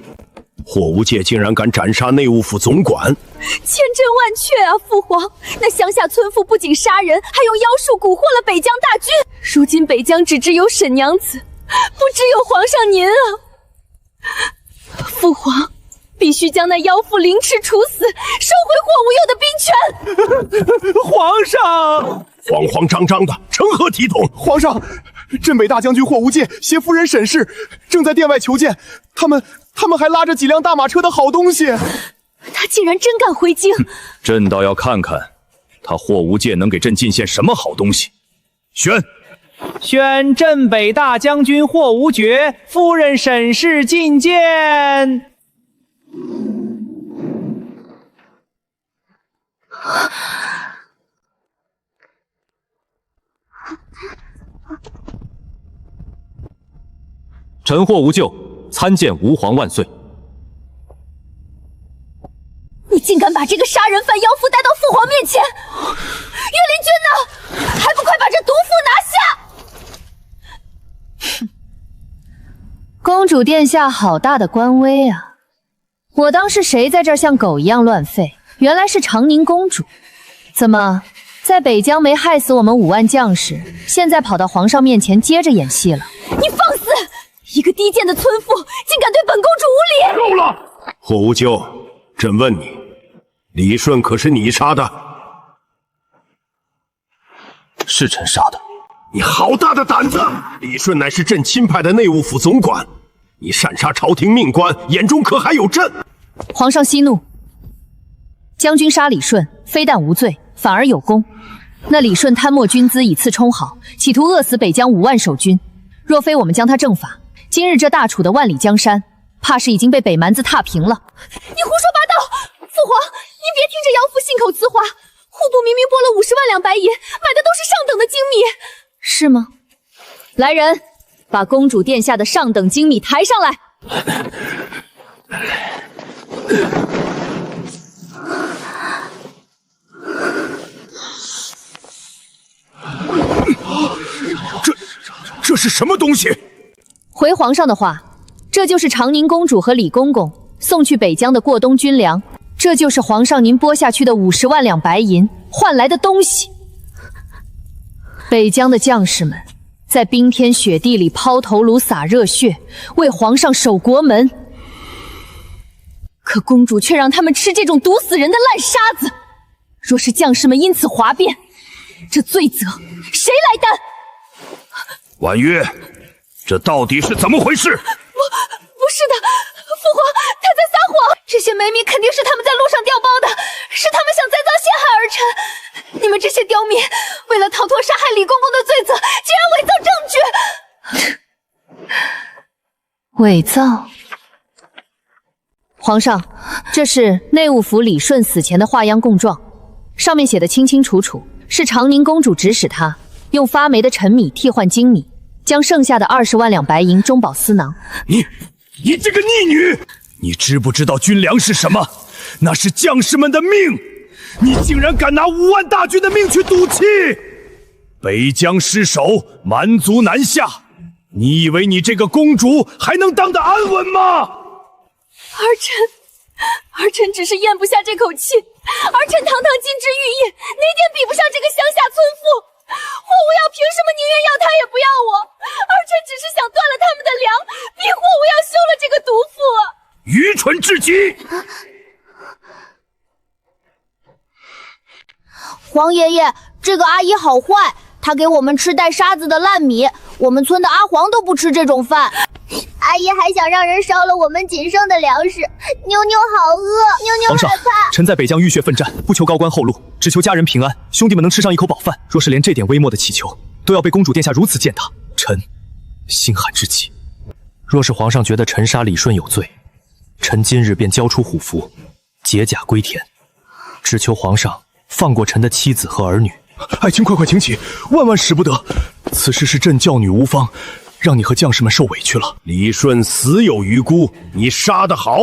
霍无戒竟然敢斩杀内务府总管，千真万确啊！父皇，那乡下村妇不仅杀人，还用妖术蛊惑了北疆大军。如今北疆只知有沈娘子，不知有皇上您啊！父皇，必须将那妖妇凌迟处死，收回霍无忧的兵权。皇上，慌慌张张的，成何体统？皇上，镇北大将军霍无戒携夫人沈氏正在殿外求见，他们还拉着几辆大马车的好东西。他竟然真敢回京！朕倒要看看他霍无戒能给朕进献什么好东西。宣镇北大将军霍无觉夫人沈氏觐见。臣霍无咎参见吾皇万岁。你竟敢把这个杀人犯妖妇带到父皇面前！岳灵君呢？还不快把这毒妇拿下！公主殿下好大的官威啊！我当是谁在这儿像狗一样乱吠，原来是长宁公主。怎么，在北疆没害死我们5万将士，现在跑到皇上面前接着演戏了？你放肆！一个低贱的村妇，竟敢对本公主无礼！够了！霍无咎，朕问你，李顺可是你杀的？是臣杀的。你好大的胆子！李顺乃是朕钦派的内务府总管，你擅杀朝廷命官，眼中可还有朕？皇上息怒，将军杀李顺，非但无罪，反而有功。那李顺贪墨军资以次充好，企图饿死北疆5万守军。若非我们将他正法，今日这大楚的万里江山，怕是已经被北蛮子踏平了。你胡说八道！父皇，你别听着妖妇信口雌黄，户部明明拨了50万两白银，买的都是上等的精米，是吗？来人，把公主殿下的上等精米抬上来。这是什么东西？回皇上的话，这就是长宁公主和李公公送去北疆的过冬军粮，这就是皇上您拨下去的50万两白银换来的东西。北疆的将士们在冰天雪地里抛头颅洒热血，为皇上守国门，可公主却让他们吃这种毒死人的烂沙子。若是将士们因此哗变，这罪责谁来担？婉约，这到底是怎么回事？不是的，父皇，他在撒谎。这些美米肯定是他们在路上调包的，是他们想再造陷害而成。你们这些刁民，为了逃脱杀害李公公的罪责，竟然伪造证据！伪造？皇上，这是内务府李顺死前的画押供状，上面写的清清楚楚，是长宁公主指使他用发霉的陈米替换精米，将剩下的20万两白银中饱私囊。你这个逆女，你知不知道军粮是什么？那是将士们的命，你竟然敢拿5万大军的命去赌气！北疆失守，蛮族南下，你以为你这个公主还能当得安稳吗？儿臣只是咽不下这口气。儿臣堂堂金枝玉叶，哪点比不上这个乡下村妇？霍无要凭什么宁愿要他也不要我？儿臣只是想断了他们的粮，逼霍无要休了这个毒妇啊！愚蠢至极！皇爷爷，这个阿姨好坏，她给我们吃带沙子的烂米，我们村的阿黄都不吃这种饭。阿姨还想让人烧了我们仅剩的粮食，妞妞好饿，妞妞害怕。臣在北疆浴血奋战，不求高官厚禄，只求家人平安，兄弟们能吃上一口饱饭。若是连这点微末的祈求都要被公主殿下如此践踏，臣心寒至极。若是皇上觉得臣杀李顺有罪，臣今日便交出虎符，解甲归田，只求皇上放过臣的妻子和儿女。爱卿快快请起，万万使不得！此事是朕教女无方，让你和将士们受委屈了。李顺死有余辜，你杀得好！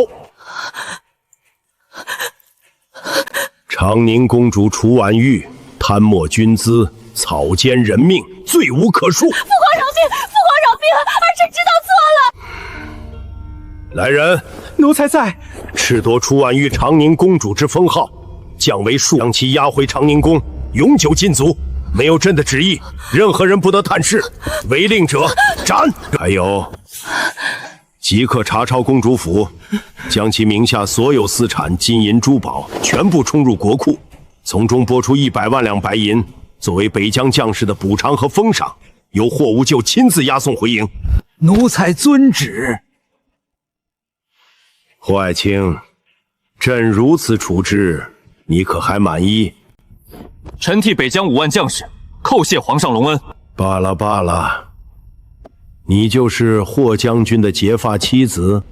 长宁公主楚婉玉贪墨军资，草菅人命，罪无可恕。父皇饶命！父皇饶命！儿臣知道错了。来人，奴才在。褫夺楚婉玉长宁公主之封号，降为庶，将其押回长宁宫，永久禁足。没有朕的旨意，任何人不得探视，违令者斩。还有，即刻查抄公主府，将其名下所有私产、金银珠宝全部充入国库，从中拨出100万两白银，作为北疆将士的补偿和封赏，由霍无咎亲自押送回营。奴才遵旨。霍爱卿，朕如此处置，你可还满意？臣替北疆5万将士叩谢皇上隆恩。罢了罢了，你就是霍将军的结发妻子？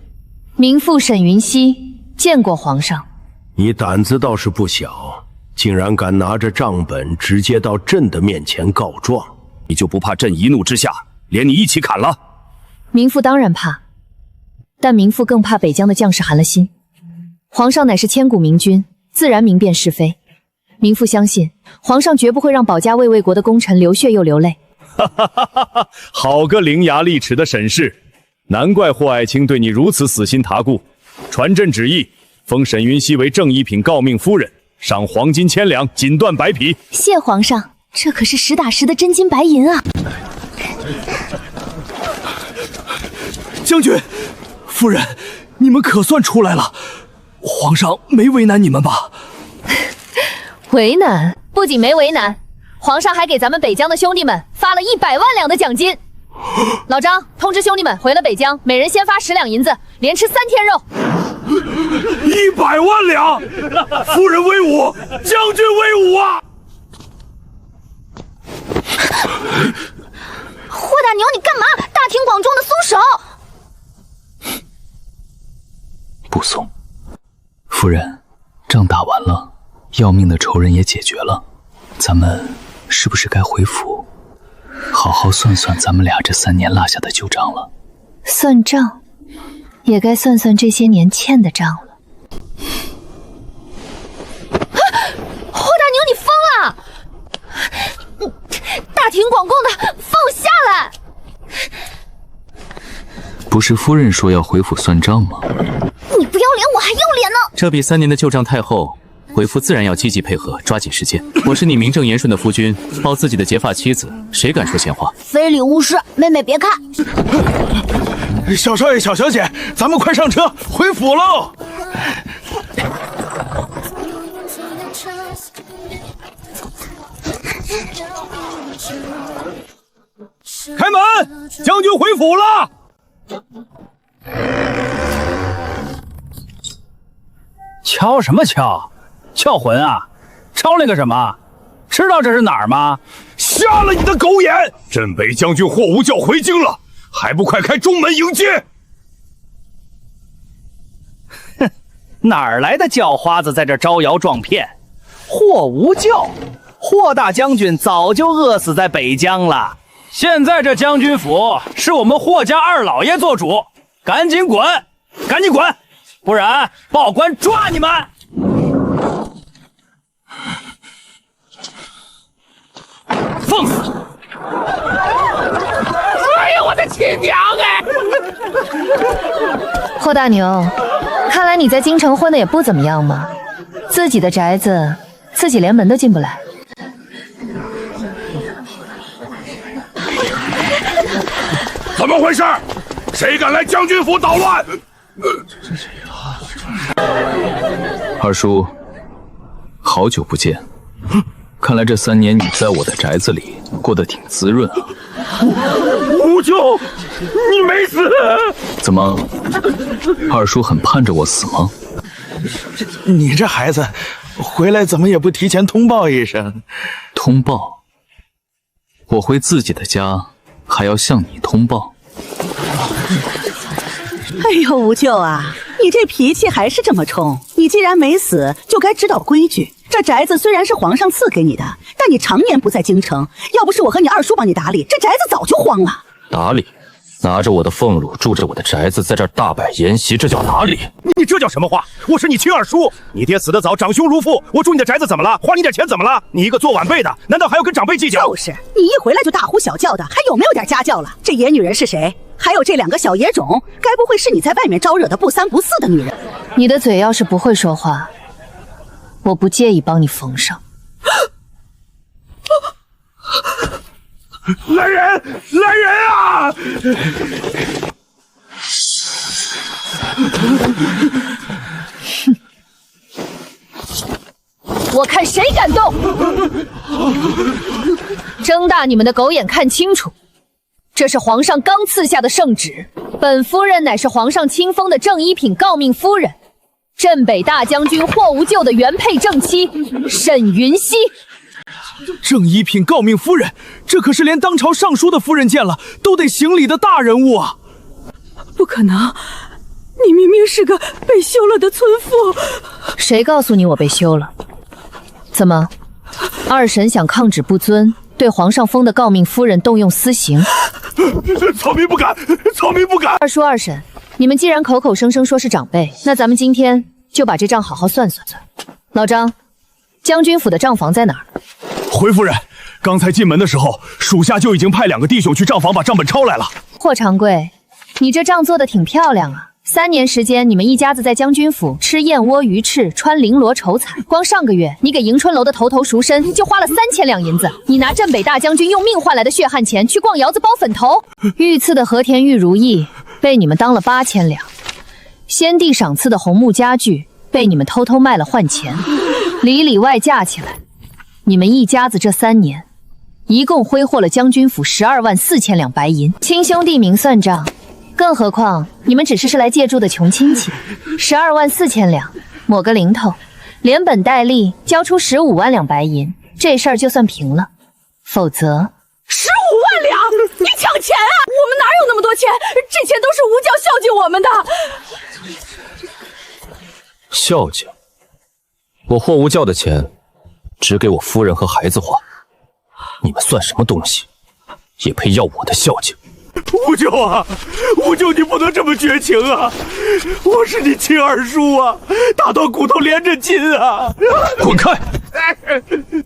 民妇沈云溪见过皇上。你胆子倒是不小，竟然敢拿着账本直接到朕的面前告状，你就不怕朕一怒之下连你一起砍了？民妇当然怕，但民妇更怕北疆的将士寒了心。皇上乃是千古明君，自然明辨是非。民妇相信，皇上绝不会让保家卫魏国的功臣流血又流泪。哈哈哈哈哈！好个伶牙俐齿的沈氏，难怪霍爱卿对你如此死心塌顾。传朕旨意，封沈云溪为正一品诰命夫人，赏黄金1000两，锦缎白匹。谢皇上，这可是实打实的真金白银啊！将军、夫人，你们可算出来了，皇上没为难你们吧？为难？不仅没为难，皇上还给咱们北疆的兄弟们发了100万两的奖金。老张，通知兄弟们回了北疆，每人先发10两银子，连吃3天肉。100万两！夫人威武，将军威武啊！霍大牛，你干嘛？大庭广众的松手！不松。夫人，仗打完了，要命的仇人也解决了，咱们是不是该回府，好好算算咱们俩这3年落下的旧账了？算账，也该算算这些年欠的账了。霍大牛，你疯了！大庭广众的，放我下来！不是夫人说要回府算账吗？你不要脸，我还要脸呢！这笔3年的旧账太厚，回复自然要积极配合，抓紧时间。我是你名正言顺的夫君，抱自己的结发妻子，谁敢说闲话？非礼勿视，妹妹别看。小少爷、小小姐，咱们快上车回府喽！开门，将军回府了。敲什么敲？撬魂啊！抄那个什么？知道这是哪儿吗？瞎了你的狗眼！镇北将军霍无教回京了，还不快开中门迎接！哼，哪儿来的叫花子在这招摇撞骗？霍无教，霍大将军早就饿死在北疆了。现在这将军府是我们霍家二老爷做主，赶紧滚，赶紧滚，不然报官抓你们！放肆！哎呀，我的亲娘哎！霍大牛，看来你在京城混的也不怎么样嘛，自己的宅子自己连门都进不来。怎么回事？谁敢来将军府捣乱？二叔，好久不见。看来这3年你在我的宅子里过得挺滋润啊。无救，你没死？怎么，二叔很盼着我死吗？你这孩子，回来怎么也不提前通报一声？通报？我回自己的家，还要向你通报？哎呦，无救啊，你这脾气还是这么冲。你既然没死，就该知道规矩。这宅子虽然是皇上赐给你的，但你常年不在京城，要不是我和你二叔帮你打理，这宅子早就荒了。打理？拿着我的俸禄，住着我的宅子，在这儿大摆筵席，这叫打理？你这叫什么话？我是你亲二叔，你爹死得早，长兄如父，我住你的宅子怎么了？花你点钱怎么了？你一个做晚辈的，难道还要跟长辈计较？就是，你一回来就大呼小叫的，还有没有点家教了？这野女人是谁？还有这2个小野种，该不会是你在外面招惹的不3不4的女人？你的嘴要是不会说话，我不介意帮你缝上。来人！来人啊！我看谁敢动！睁大你们的狗眼看清楚，这是皇上刚赐下的圣旨，本夫人乃是皇上亲封的正一品诰命夫人，镇北大将军霍无咎的原配正妻沈云溪。正一品诰命夫人，这可是连当朝尚书的夫人见了都得行礼的大人物啊！不可能，你明明是个被休了的村妇。谁告诉你我被休了？怎么，二婶想抗旨不遵，对皇上封的诰命夫人动用私刑？草民不敢，草民不敢！二叔二婶，你们既然口口声声说是长辈，那咱们今天就把这账好好算算。老张，将军府的账房在哪儿？回夫人，刚才进门的时候，属下就已经派2个弟兄去账房把账本抄来了。霍长贵，你这账做得挺漂亮啊！3年时间，你们一家子在将军府吃燕窝鱼翅，穿绫罗绸彩。光上个月，你给迎春楼的头头赎身就花了3000两银子。你拿镇北大将军用命换来的血汗钱去逛窑子包粉头。御赐的和田玉如意被你们当了8000两，先帝赏赐的红木家具被你们偷偷卖了换钱，里外加起来，你们一家子这3年，一共挥霍了将军府12万4千两白银。亲兄弟明算账。更何况你们只是来借住的穷亲戚，12万4千两，抹个零头，连本带利交出15万两白银，这事儿就算平了。否则15万两，你抢钱啊！我们哪有那么多钱？这钱都是吴教孝敬我们的。孝敬？我霍无教的钱只给我夫人和孩子花，你们算什么东西，也配要我的孝敬？无咎啊，无咎，你不能这么绝情啊！我是你亲二叔啊，打断骨头连着筋啊！滚开！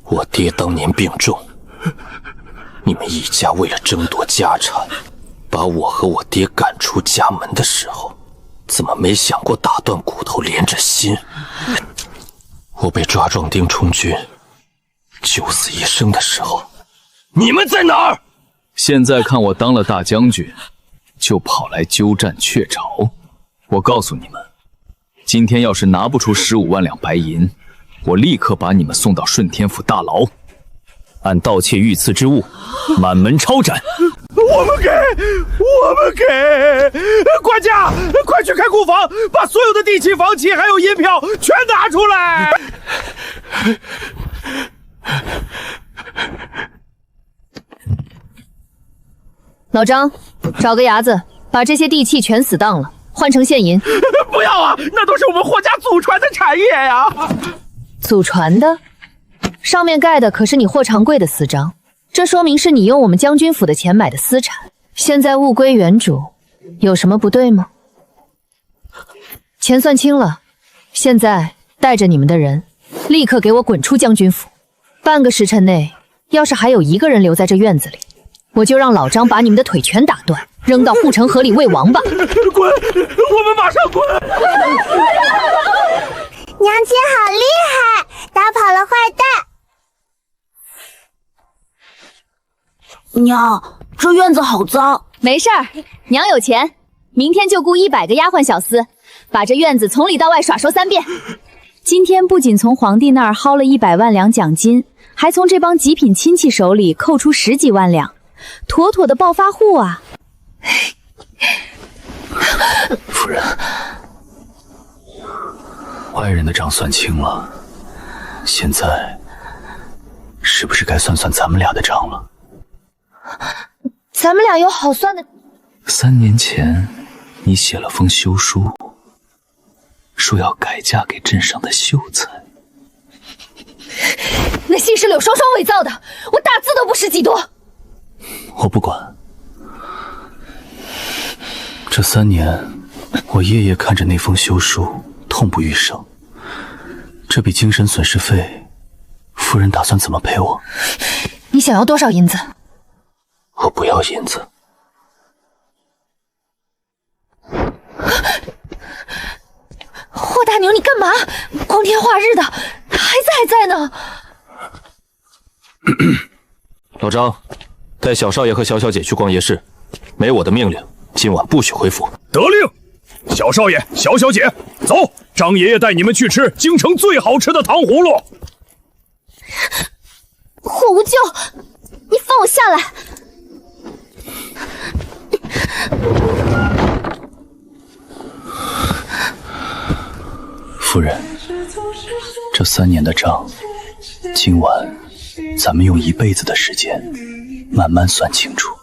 我爹当年病重，你们一家为了争夺家产，把我和我爹赶出家门的时候，怎么没想过打断骨头连着心？我被抓壮丁充军，九死一生的时候，你们在哪儿？现在看我当了大将军，就跑来鸠占鹊巢。我告诉你们，今天要是拿不出15万两白银，我立刻把你们送到顺天府大牢，按盗窃御赐之物，满门抄斩。我们给！管家，快去开库房，把所有的地契、房契还有银票全拿出来！老张，找个伢子，把这些地契全死当了，换成现银。不要啊，那都是我们霍家祖传的产业呀！祖传的？上面盖的可是你霍长贵的私章，这说明是你用我们将军府的钱买的私产，现在物归原主，有什么不对吗？钱算清了，现在带着你们的人，立刻给我滚出将军府。半个时辰内，要是还有一个人留在这院子里，我就让老张把你们的腿全打断，扔到护城河里喂王八！滚！我们马上滚！娘亲好厉害，打跑了坏蛋。娘，这院子好脏。没事儿，娘有钱，明天就雇100个丫鬟小厮，把这院子从里到外耍收3遍。今天不仅从皇帝那儿薅了100万两奖金，还从这帮极品亲戚手里扣出10几万两，妥妥的暴发户啊！夫人，外人的账算清了，现在是不是该算算咱们俩的账了？咱们俩有好算的。3年前，你写了封休书，说要改嫁给镇上的秀才。那信是柳双双伪造的，我打字都不识几多。我不管。这3年，我夜夜看着那封休书，痛不欲生。这笔精神损失费，夫人打算怎么赔我？你想要多少银子？我不要银子。霍大牛，你干嘛？光天化日的，孩子还在呢。老张，带小少爷和小小姐去逛夜市，没我的命令，今晚不许回府。得令，小少爷、小小姐，走，张爷爷带你们去吃京城最好吃的糖葫芦。霍无咎，你放我下来！夫人，这3年的账，今晚咱们用1辈子的时间慢慢算清楚。